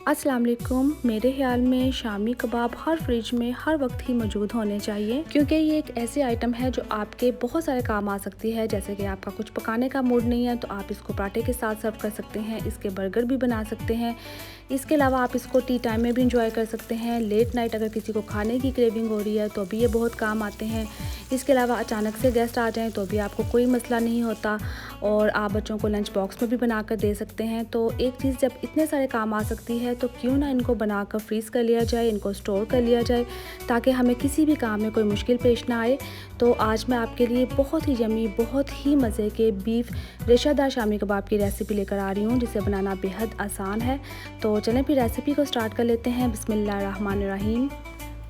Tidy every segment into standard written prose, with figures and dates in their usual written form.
अस्सलाम वालेकुम। मेरे ख्याल में शामी कबाब हर फ्रिज में हर वक्त ही मौजूद होने चाहिए, क्योंकि ये एक ऐसी आइटम है जो आपके बहुत सारे काम आ सकती है। जैसे कि आपका कुछ पकाने का मूड नहीं है तो आप इसको पराठे के साथ सर्व कर सकते हैं, इसके बर्गर भी बना सकते हैं। इसके अलावा आप इसको टी टाइम में भी इंजॉय कर सकते हैं। लेट नाइट अगर किसी को खाने की क्रेविंग हो रही है तो भी ये बहुत काम आते हैं। इसके अलावा अचानक से गेस्ट आ जाएँ तो भी आपको कोई मसला नहीं होता और आप बच्चों को लंच बॉक्स में भी बना कर दे सकते हैं। तो एक चीज़ जब इतने सारे काम आ सकती है तो क्यों ना इनको बनाकर फ्रीज़ कर लिया जाए, इनको स्टोर कर लिया जाए, ताकि हमें किसी भी काम में कोई मुश्किल पेश ना आए। तो आज मैं आपके लिए बहुत ही यम्मी, बहुत ही मज़े के बीफ रेशादार शामी कबाब की रेसिपी लेकर आ रही हूँ, जिसे बनाना बेहद आसान है। तो चलें फिर रेसिपी को स्टार्ट कर लेते हैं। बिस्मिल्लाहिर्रहमानिर्रहीम।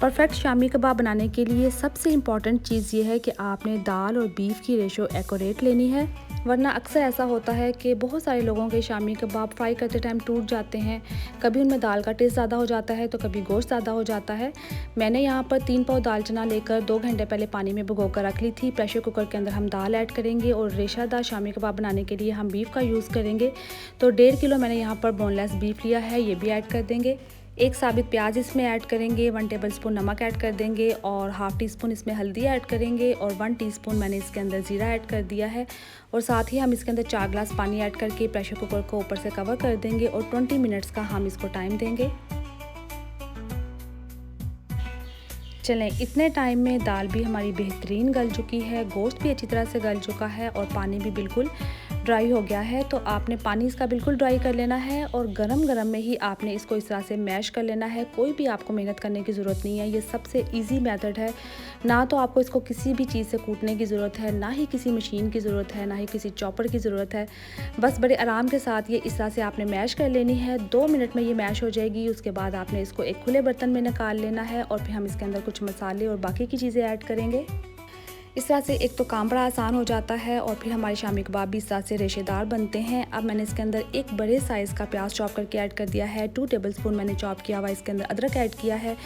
परफेक्ट शामी कबाब बनाने के लिए सबसे इम्पॉर्टेंट चीज़ ये है कि आपने दाल और बीफ की रेशो एक्यूरेट लेनी है, वरना अक्सर ऐसा होता है कि बहुत सारे लोगों के शामी कबाब फ्राई करते टाइम टूट जाते हैं। कभी उनमें दाल का टेस्ट ज़्यादा हो जाता है तो कभी गोश्त ज़्यादा हो जाता है। मैंने यहाँ पर 3 पाव दाल चना लेकर 2 घंटे पहले पानी में भिगो कर रख ली थी। प्रेशर कुकर के अंदर हम दाल ऐड करेंगे और रेशादार शामी कबाब बनाने के लिए हम बीफ का यूज़ करेंगे। तो 1.5 किलो मैंने यहाँ पर बोनलेस बीफ लिया है, ये भी ऐड कर देंगे। एक साबित प्याज इसमें ऐड करेंगे, 1 टेबलस्पून नमक ऐड कर देंगे और हाफ़ टी स्पून इसमें हल्दी ऐड करेंगे और 1 टीस्पून मैंने इसके अंदर ज़ीरा ऐड कर दिया है। और साथ ही हम इसके अंदर 4 ग्लास पानी ऐड करके प्रेशर कुकर को ऊपर से कवर कर देंगे और 20 मिनट्स का हम इसको टाइम देंगे। चलें, इतने टाइम में दाल भी हमारी बेहतरीन गल चुकी है, गोश्त भी अच्छी तरह से गल चुका है और पानी भी बिल्कुल ड्राई हो गया है। तो आपने पानी इसका बिल्कुल ड्राई कर लेना है और गरम गरम में ही आपने इसको इस तरह से मैश कर लेना है। कोई भी आपको मेहनत करने की ज़रूरत नहीं है, ये सबसे इजी मेथड है। ना तो आपको इसको किसी भी चीज़ से कूटने की ज़रूरत है, ना ही किसी मशीन की ज़रूरत है, ना ही किसी चॉपर की ज़रूरत है। बस बड़े आराम के साथ ये इस तरह से आपने मैश कर लेनी है। 2 मिनट में ये मैश हो जाएगी। उसके बाद आपने इसको एक खुले बर्तन में निकाल लेना है और फिर हम इसके अंदर कुछ मसाले और बाकी की चीज़ें ऐड करेंगे। इस तरह से एक तो काम बड़ा आसान हो जाता है और फिर हमारे शामी कबाब भी इस तरह से रेशेदार बनते हैं। अब मैंने इसके अंदर एक बड़े साइज़ का प्याज चॉप करके ऐड कर दिया है। 2 टेबलस्पून मैंने चॉप किया हुआ इसके अंदर अदरक ऐड किया है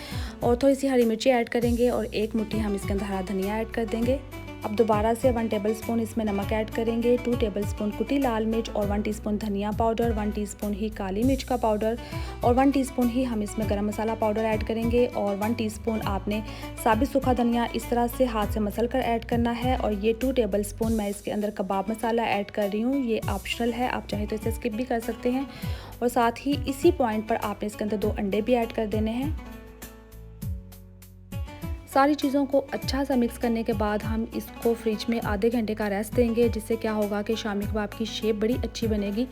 और थोड़ी सी हरी मिर्ची ऐड करेंगे और एक मुट्ठी हम इसके अंदर हरा धनिया ऐड कर देंगे। अब दोबारा से 1 टेबलस्पून इसमें नमक ऐड करेंगे, 2 टेबलस्पून कुटी लाल मिर्च और 1 टीस्पून धनिया पाउडर, 1 टीस्पून ही काली मिर्च का पाउडर और 1 टीस्पून ही हम इसमें गरम मसाला पाउडर ऐड करेंगे और 1 टीस्पून आपने साबित सूखा धनिया इस तरह से हाथ से मसल कर ऐड करना है। और ये 2 टेबलस्पून मैं इसके अंदर कबाब मसाला ऐड कर रही हूँ, ये ऑप्शनल है, आप चाहे तो इसे स्किप भी कर सकते हैं। और साथ ही इसी पॉइंट पर आपने इसके अंदर 2 अंडे भी ऐड कर देने हैं। सारी चीज़ों को अच्छा सा मिक्स करने के बाद हम इसको फ्रिज में आधे घंटे का रेस्ट देंगे, जिससे क्या होगा कि शामी कबाब की शेप बड़ी अच्छी बनेगी।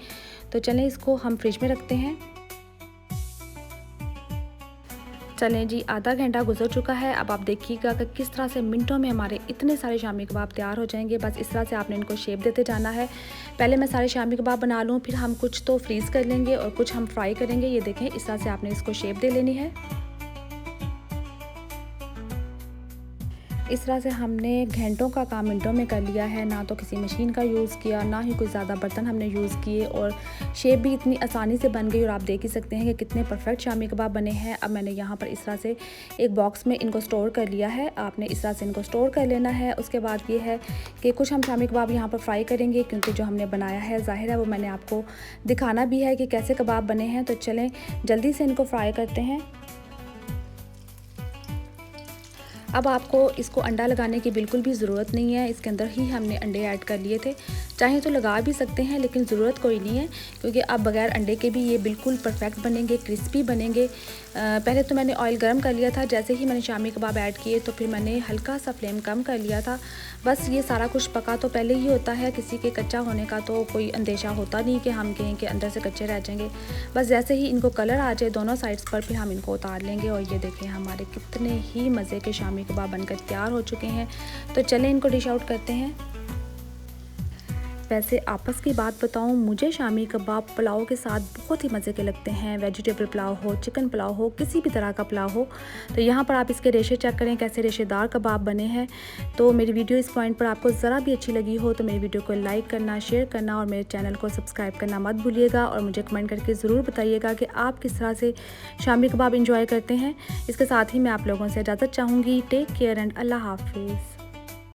तो चलें, इसको हम फ्रिज में रखते हैं। चलें जी, आधा घंटा गुजर चुका है। अब आप देखिएगा कि किस तरह से मिनटों में हमारे इतने सारे शामी कबाब तैयार हो जाएंगे। बस इस तरह से आपने इनको शेप देते जाना है। पहले मैं सारे शामी कबाब बना लूँ, फिर हम कुछ तो फ्रीज़ कर लेंगे और कुछ हम फ्राई करेंगे। ये देखें, इस तरह से आपने इसको शेप दे लेनी है। इस तरह से हमने घंटों का काम मिनटों में कर लिया है। ना तो किसी मशीन का यूज़ किया, ना ही कोई ज़्यादा बर्तन हमने यूज़ किए और शेप भी इतनी आसानी से बन गई। और आप देख ही सकते हैं कि कितने परफेक्ट शामी कबाब बने हैं। अब मैंने यहाँ पर इस तरह से एक बॉक्स में इनको स्टोर कर लिया है। आपने इस तरह से इनको स्टोर कर लेना है। उसके बाद ये है कि कुछ हम शामी कबाब यहाँ पर फ्राई करेंगे, क्योंकि जो हमने बनाया है ज़ाहिर है वो मैंने आपको दिखाना भी है कि कैसे कबाब बने हैं। तो चलें जल्दी से इनको फ्राई करते हैं। अब आपको इसको अंडा लगाने की बिल्कुल भी ज़रूरत नहीं है, इसके अंदर ही हमने अंडे ऐड कर लिए थे। चाहे तो लगा भी सकते हैं, लेकिन ज़रूरत कोई नहीं है, क्योंकि अब बगैर अंडे के भी ये बिल्कुल परफेक्ट बनेंगे, क्रिस्पी बनेंगे। पहले तो मैंने ऑयल गर्म कर लिया था। जैसे ही मैंने शामी कबाब ऐड किए तो फिर मैंने हल्का सा फ्लेम कम कर लिया था। बस ये सारा कुछ पका तो पहले ही होता है, किसी के कच्चा होने का तो कोई अंदेशा होता नहीं कि हम कहें कि अंदर से कच्चे रह जाएंगे। बस जैसे ही इनको कलर आ जाए दोनों साइड्स पर, फिर हम इनको उतार लेंगे। और ये देखें, हमारे कितने ही मज़े के शामी कबाब बनकर तैयार हो चुके हैं। तो चलें इनको डिश आउट करते हैं। वैसे आपस की बात बताऊं, मुझे शामी कबाब पुलाव के साथ बहुत ही मज़े के लगते हैं। वेजिटेबल पुलाव हो, चिकन पुलाव हो, किसी भी तरह का पुलाव हो। तो यहाँ पर आप इसके रेशे चेक करें कैसे रेशेदार कबाब बने हैं। तो मेरी वीडियो इस पॉइंट पर आपको ज़रा भी अच्छी लगी हो तो मेरी वीडियो को लाइक करना, शेयर करना और मेरे चैनल को सब्सक्राइब करना मत भूलिएगा। और मुझे कमेंट करके ज़रूर बताइएगा कि आप किस तरह से शामी कबाब इंजॉय करते हैं। इसके साथ ही मैं आप लोगों से इजाज़त चाहूँगी। टेक केयर एंड अल्लाह हाफिज़।